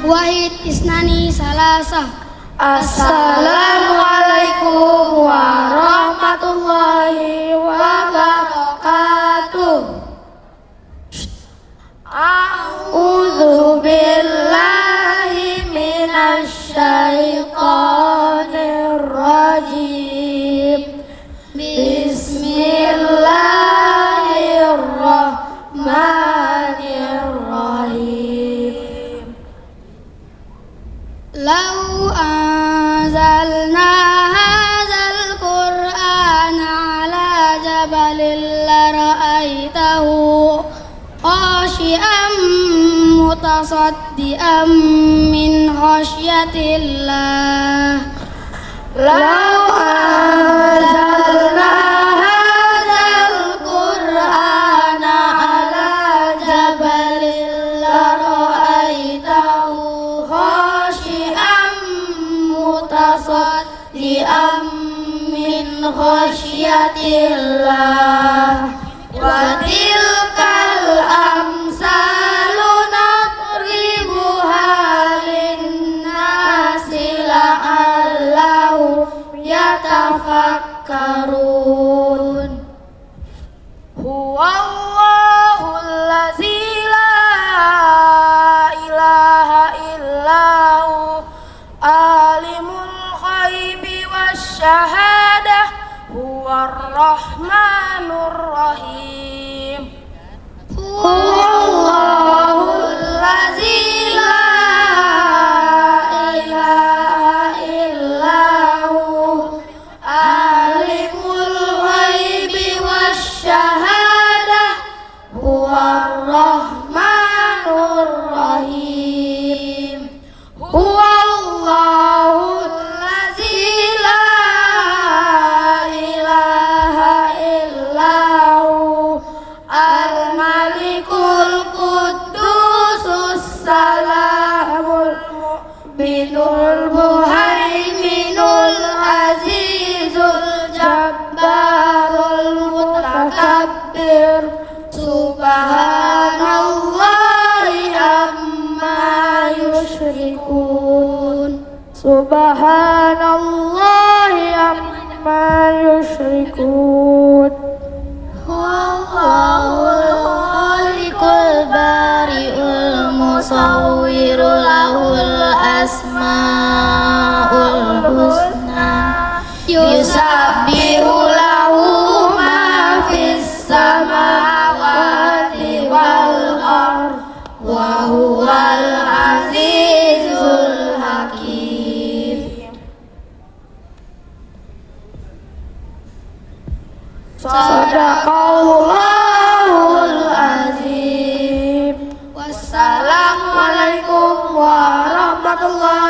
Wahid isnani salasah. Assalamualaikum warahmatullahi wabarakatuh. A'udzu billahi minasy syaithanir rajim. Bismillahirrahmanirrahim. Lau anzalna hadzal qur'ana ala jabalin la ra'aitahu khashi'an mutasaddian min khasyatillah. Lau anzalna hadzal qur'ana ala jabalin la ra'aitahu khashi'an mutasaddian min khasyatillah. Wa tilkal amsalu nadribuha linnasi la'allahum yatafakkarun. Huwallahu allazi la ilaha illahu alimul ghaibi wasyahadah huwar rahmanur rahim. Huwallahu allazi la ilaha illahu alimul ghaibi wasyahadah huwar rahmanur rahim. Huwallahu allazi la ilaha illahu al-malikul quddusus salamul mu'minul muhaiminul azizul jabbarul mutakabbir. Subhanallahi amma yusyrikun. Subhanallahi amma yusyrikun. Huwallahul khaliqul bari'ul musawwiru lahul asmaul husna. Yusabbihu lahu ma fis samawati wal ardh wa huwal azizul hakim. Sadaqallahul azim. Wassalamualaikum warahmatullahi